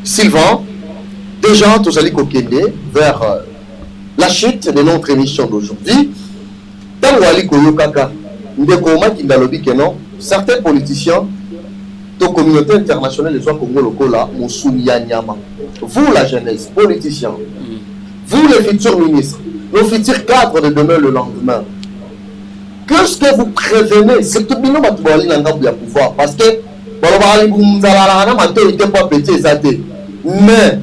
Sylvain. Déjà, tous allez kokende vers la chute de notre émission d'aujourd'hui. Tango ali koyokaka ndeko makinda lobi que non, certains politiciens de la communauté internationale de Congo lokola Moussounia Nyama. Vous la jeunesse, politiciens, vous les futurs ministres, nos futurs cadres de demain le lendemain, qu'est-ce que vous prévenez? C'est tout bino batouali n'angabou ya pouvoir parce que balobali bumzala na matorité pas petit ezate. Mais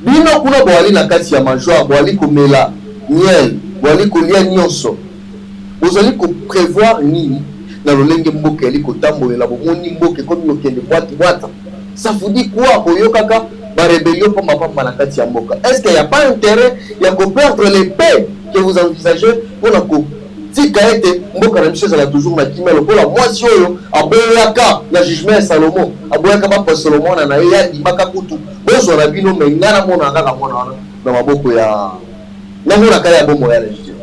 bino kuna boali na kati ya major boali komela miel, boali kolia nyonso. Vous allez prévoir nini na lolenge mboka eli kotambolela bomoni mboka comme yokende boîte. Ça vous dit quoi koyokaka ba rébellion pour ma nakati ya mboka? Est-ce qu'il n'y a pas intérêt ya ko perdre les paix que vous envisagez pour la ko tika ete mboka na michel ala toujours na kimelo pour la moitié oyo aboyaka na jugement Salomon aboyaka ba Salomon na ya dimaka kutu bozo na bino mengana mona ngaka mona na maboko ya na mona kaya ya bomo ya légitime.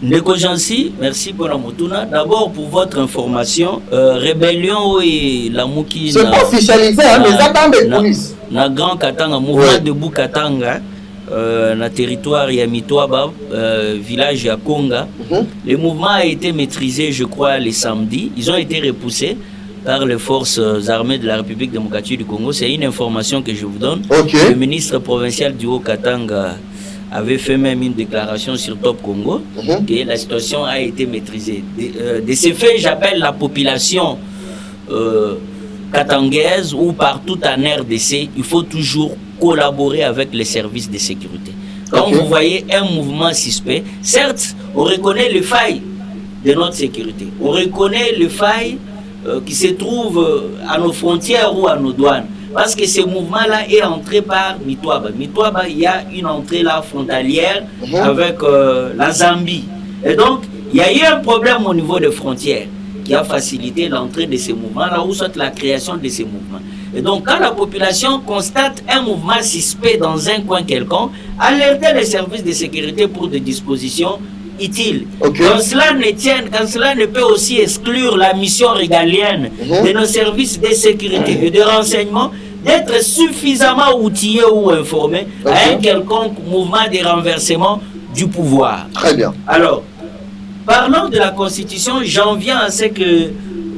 Ndeko Jansi, merci pour la motuna. D'abord pour votre information, rébellion et la Mouki. C'est pas officialisé, mais attendez police. Na Grand Katanga, mouvement debout Katanga, na territoire Yamitouaba, village ya Konga. Le mouvement a été maîtrisé, je crois, les samedis. Ils ont été repoussés par les forces armées de la République démocratique du Congo. C'est une information que je vous donne. Okay. Le ministre provincial du Haut-Katanga avait fait même une déclaration sur Top Congo que la situation a été maîtrisée. De ce fait, j'appelle la population katangaise ou partout en RDC, il faut toujours collaborer avec les services de sécurité. Quand vous voyez un mouvement suspect, certes, on reconnaît les failles de notre sécurité. On reconnaît les failles qui se trouvent à nos frontières ou à nos douanes. Parce que ce mouvement-là est entré par Mitouaba. Mitouaba, il y a une entrée là frontalière avec la Zambie. Et donc, il y a eu un problème au niveau des frontières qui a facilité l'entrée de ces mouvements-là ou soit la création de ces mouvements. Et donc, quand la population constate un mouvement suspect dans un coin quelconque, alerter les services de sécurité pour des dispositions utiles. Quand cela ne peut aussi exclure la mission régalienne de nos services de sécurité et de renseignement d'être suffisamment outillés ou informés à un quelconque mouvement de renversement du pouvoir. Très bien. Alors, parlons de la Constitution. J'en viens à ce que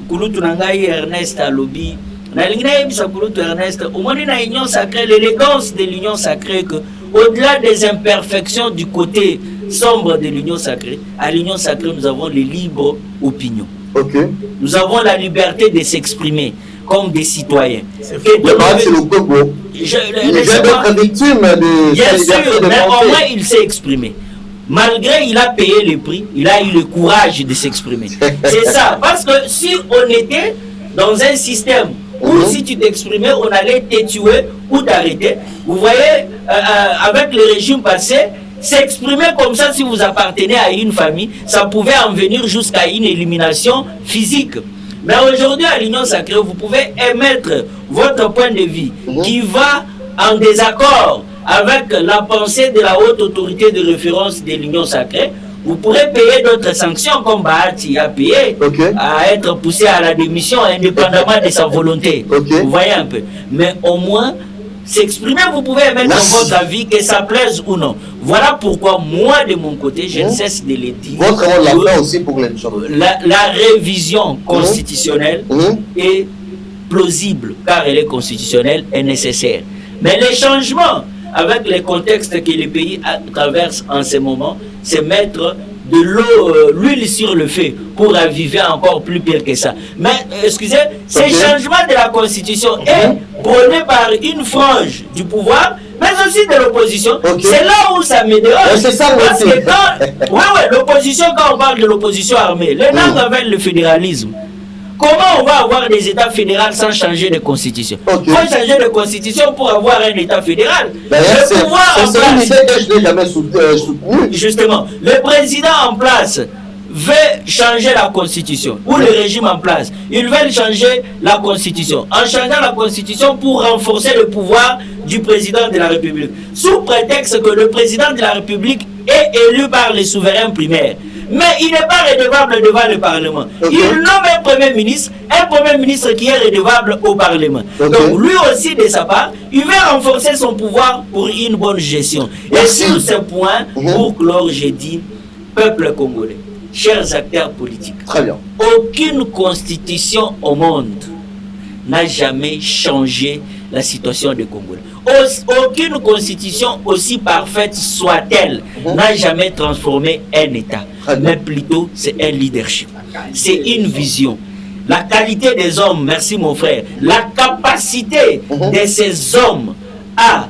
Kouloutou Nangaï Ernest a lobby. Ernest, au moins dans l'union sacrée, l'élégance de l'union sacrée, que au-delà des imperfections du côté sombre de l'union sacrée, à l'union sacrée, nous avons les libres opinions. Nous avons la liberté de s'exprimer comme des citoyens. C'est le peuple. Il est victime de bien sûr, mais au moins il s'est exprimé. malgré il a payé le prix, il a eu le courage de s'exprimer. C'est ça, parce que si on était dans un système où si tu t'exprimais, on allait te tuer ou t'arrêter. Vous voyez, avec le régime passé, s'exprimer comme ça, si vous appartenez à une famille, ça pouvait en venir jusqu'à une élimination physique. Mais aujourd'hui, à l'Union Sacrée, vous pouvez émettre votre point de vue qui va en désaccord avec la pensée de la haute autorité de référence de l'Union Sacrée. Vous pourrez payer d'autres sanctions comme Bahati a payé, à être poussé à la démission indépendamment de sa volonté. Vous voyez un peu. Mais au moins, s'exprimer, vous pouvez émettre votre avis, que ça plaise ou non. Voilà pourquoi moi, de mon côté, je ne cesse de le dire. Votre rôle là aussi pour l'émission. La révision constitutionnelle est plausible, car elle est constitutionnelle et nécessaire. Mais les changements avec les contextes que les pays traversent en ce moment, c'est mettre de l'huile sur le feu pour raviver encore plus pire que ça. Mais excusez, ces changements de la Constitution est prôné par une frange du pouvoir, mais aussi de l'opposition. C'est là où ça me dérange. C'est ça, parce que quand l'opposition, quand on parle de l'opposition armée, les gens veulent le fédéralisme. Comment on va avoir des États fédéraux sans changer de constitution? Il faut changer de constitution pour avoir un État fédéral. Le pouvoir en place, une idée que je n'ai jamais soutenue. Justement, le président en place veut changer la constitution, ou le régime en place, ils veulent changer la constitution, en changeant la constitution pour renforcer le pouvoir du président de la République, sous prétexte que le président de la République est élu par les souverains primaires. Mais il n'est pas redevable devant le Parlement. Il nomme un Premier ministre qui est redevable au Parlement. Donc lui aussi, de sa part, il veut renforcer son pouvoir pour une bonne gestion. Et sur ce point, pour clore, j'ai dit, peuple congolais, chers acteurs politiques, très bien. Aucune constitution au monde n'a jamais changé la situation des Congolais. Aucune constitution, aussi parfaite soit-elle, n'a jamais transformé un État. Mais plutôt, c'est un leadership. C'est une vision. La qualité des hommes, merci mon frère, la capacité de ces hommes à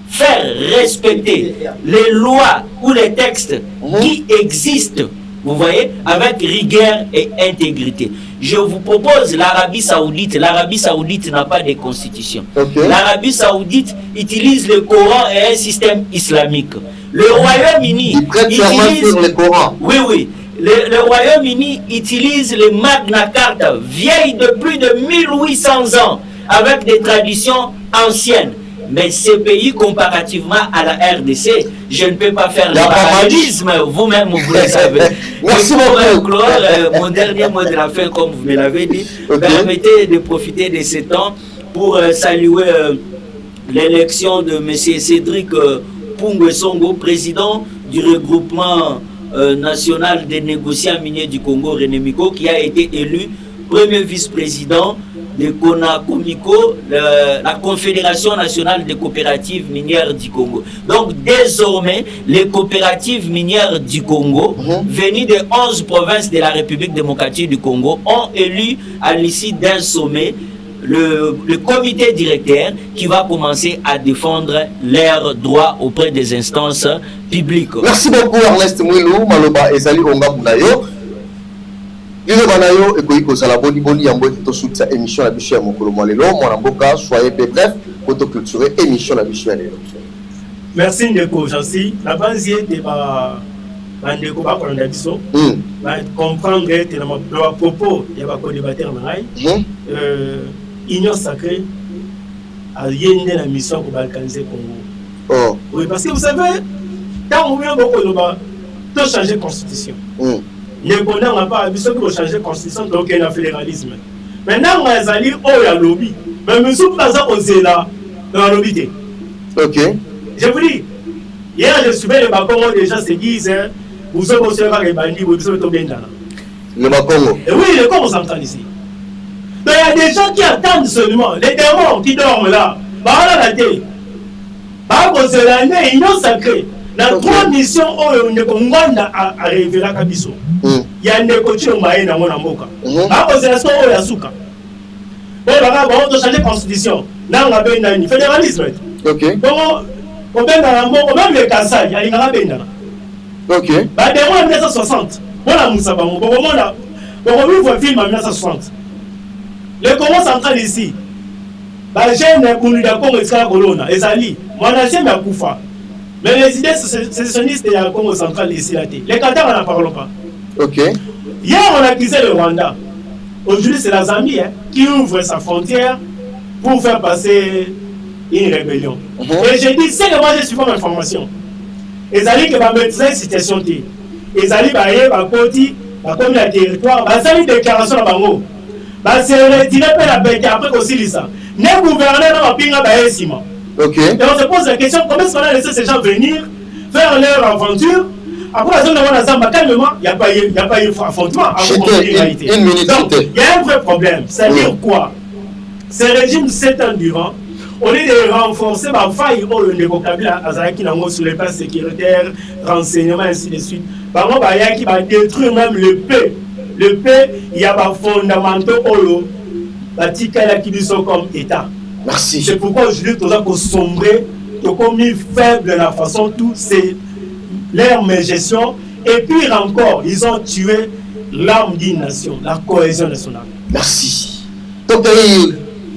faire respecter les lois ou les textes qui existent, vous voyez, avec rigueur et intégrité. Je vous propose l'Arabie Saoudite. L'Arabie Saoudite n'a pas de constitution. L'Arabie Saoudite utilise le Coran et un système islamique. Le Royaume-Uni utilise le Coran. Oui. Le Royaume-Uni utilise le Magna Carta, vieille de plus de 1800 ans, avec des traditions anciennes. Mais ces pays, comparativement à la RDC, je ne peux pas faire le parallélisme, vous-même vous le savez. Merci beaucoup. Mon dernier mot de la fin, comme vous me l'avez dit, permettez de profiter de ce temps pour saluer l'élection de M. Cédric Pungwe-Songo, président du regroupement national des négociants miniers du Congo, Renémico, qui a été élu premier vice-président de CONACOMICO, la Confédération nationale des coopératives minières du Congo. Donc désormais, les coopératives minières du Congo, venues de 11 provinces de la République démocratique du Congo, ont élu à l'issue d'un sommet le comité directeur qui va commencer à défendre leurs droits auprès des instances publiques. Merci beaucoup Ernest Mwilou, Maloba Ezali Onga Munayo. Lilo banayo ekoyi kozala boni yango to soutien émission la bicho ya mokolo molelo mwana mboka soyez bref pour clôturer émission la bicho ya lelo. Merci ndeko Jansi, la base était ba ndeko ba kolanda biso ba comprendre que la propos ya ba co-débatteur na ngai Union Sacrée a yende la mission pour balkaniser Congo. Oui, parce que vous savez, tant on vient beaucoup de changer la constitution. Les Congolais n'ont pas besoin de changer la constitution, donc il y a un fédéralisme. Maintenant, on a allé au lobby. Mais nous sommes pas posés là, dans le lobby. Ok. Je vous dis, hier, je suis venu au Congo, les gens se disent, vous êtes aussi les bandits, vous êtes bien là. Le Congo. Et oui, le Congo s'entend ici. Donc il y a des gens qui attendent seulement, les démons qui dorment là. Voilà la télé. Par contre, c'est l'année Union Sacrée. La trois missions, on est comme à révéler la Kabiso. Il y a des coachs qui ont été dans mon amboka. Par contre, c'est la soirée où il y a Souka. Bon, on doit changer la constitution. Là, on a bien un fédéralisme. Ok. Bon, on a même les Kassai, il y a un Ok. Bah, des mois en 1960. Voilà, Moussa Bango. Bon, on a film en 1960. Le Congo central ici. Bah, j'ai un Bounu d'Akongo et Colonna. Ezali. Mon ancien m'a Koufa. Mais les idées sécessionnistes et le Congo central ici, là, les Qatar, on n'en parle pas. Ok. Hier, on a accusé le Rwanda. Aujourd'hui, c'est la Zambie qui ouvre sa frontière pour faire passer une rébellion. Et j'ai dit, c'est que moi, j'ai suivi l'information. Ezali que va maîtriser la situation. Ezali va y avoir comme la territoire, va faire une déclaration à Bango. Va se retirer la bête après aussi ça. Ne gouverner dans la pinga baessima. Ok. Et on se pose la question, comment est-ce qu'on a laissé ces gens venir faire leur aventure? Après la zone de la Zamba, calmement, il n'y a pas eu affrontement. Une minute. Donc, il y a un vrai problème. C'est-à-dire quoi? Ce régime de 7 ans durant, au lieu de renforcer ma faille pour le vocabulaire Azaraki sur les places sécuritaires, renseignements, ainsi de suite, par exemple, il va détruire même le paix. Le paix, il y a des fondamentaux qui sont comme État. Merci. C'est pourquoi aujourd'hui, tout ça, qu'on sombrer, tout comme mis faible de la façon, tout c'est leur gestion. Et puis encore, ils ont tué l'âme d'une nation, la cohésion nationale. Merci. Docteur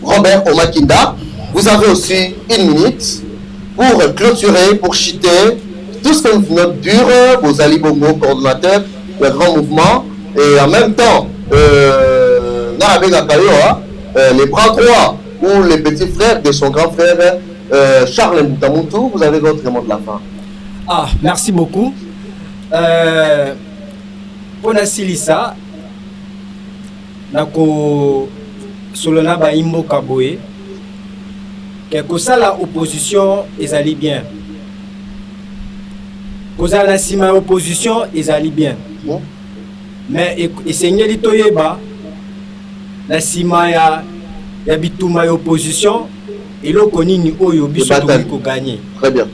Robert Omakinda, vous avez aussi une minute pour clôturer, pour chiter tout ce que nous venons de dire, vos Ali Bongo, coordonnateur, le grand mouvement, et en même temps, les bras droits ou les petits frères de son grand frère Charles Moutamoutou, vous avez votre mot de la fin. Ah, merci beaucoup. Pour Silisa, nako solona baimbo kaboé, quelque ça la opposition ils allaient bien. Cause la sima opposition ils allaient bien. Bon. Mais essayez de toyeba la sima ya bituma opposition et le konini oyo biso ko gagner. Très bien.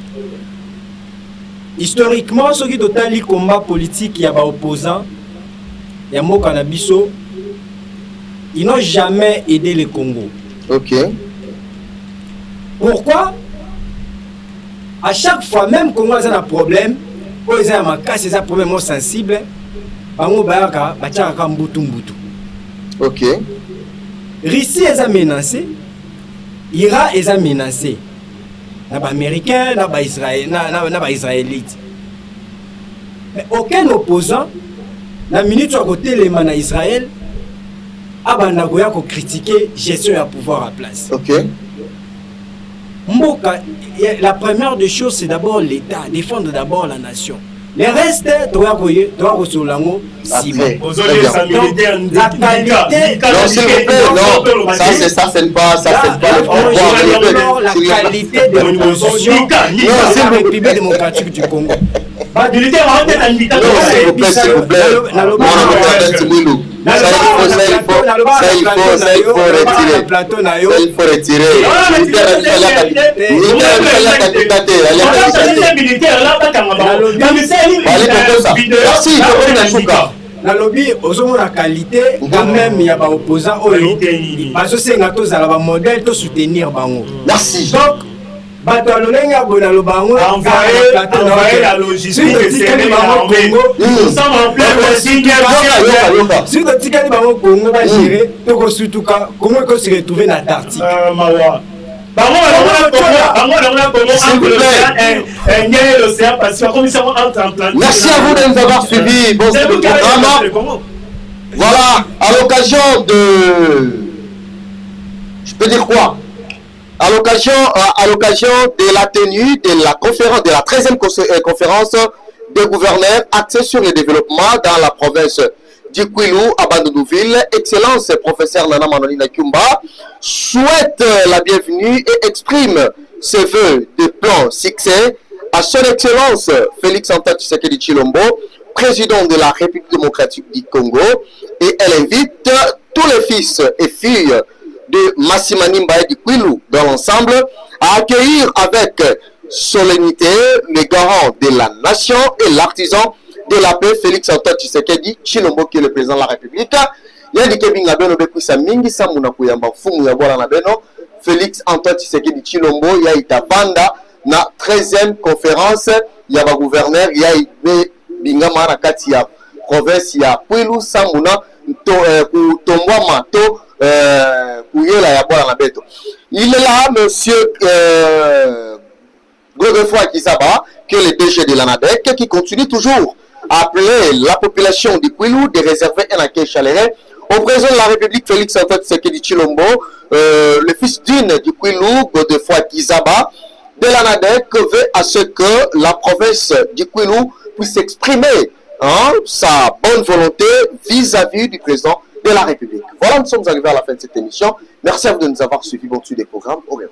Historiquement, ceux qui ont les combats politiques, il y a des opposants, il y a des Kanabiso, ils n'ont jamais aidé le Congo. Ok. Pourquoi? À chaque fois, même quand on a un problème, quand ils ont un problème sensible, ok. Russie est menacée, Iran est menacé. Les Américains, les Israélites. Mais aucun opposant, la minute où côté les man à Israël, a critiqué la gestion du pouvoir à place. Ok. La première des choses, c'est d'abord l'État, défendre d'abord la nation. Le reste, la qualité. Non, s'il vous plaît, non. Ça, c'est pas le pouvoir. La qualité de l'opposition de la République démocratique du Congo. Non, s'il vous plaît. Il faut retirer. La lobby, la qualité, quand même, il y a des opposants parce que c'est un modèle de soutenir Bango. Merci. Donc, envoyer la logistique nous sommes en plein si le Tikali Bango Congo va gérer, comment on se retrouver dans l'Antarctique? Merci à vous de nous avoir suivis. Bon, c'est le programme. Voilà, à l'occasion de... Je peux dire quoi? À l'occasion de la tenue de la conférence, de la 13e conférence des gouverneurs axée sur le développement dans la province du Kwilu à Bandundu-Ville, Excellence professeur Nana Manoli Nakumba souhaite la bienvenue et exprime ses vœux de plein succès à son Excellence Félix Antoine Tshisekedi Tshilombo, président de la République démocratique du Congo, et elle invite tous les fils et filles de Massimani Mbaye du Kwilu dans l'ensemble à accueillir avec solennité le garant de la nation et l'artisan de la paix Félix Antoine Tshisekedi Tshilombo qui est le président de la République. Félix Antoine Tshisekedi Tshilombo ya itavanda na 13e conférence ya ba gouverneur ya lingama na kati ya province ya Kwilu Samuna kutombwa mato kuyela ya bwana na beto. Il est là, monsieur Godefroid Kizaba, que le DG de l'ANADEC, qui continue toujours à appeler la population du Kwilu de réserver un accueil chaleureux au président de la République Félix Antoine Tshisekedi Tshilombo, le fils d'une du Kwilu, Godefroid Kizaba, de l'ANADEC, veut à ce que la province du Kwilu puisse exprimer sa bonne volonté vis-à-vis du président de la République. Voilà, nous sommes arrivés à la fin de cette émission. Merci à vous de nous avoir suivis. Bon dessus des programmes. Au revoir.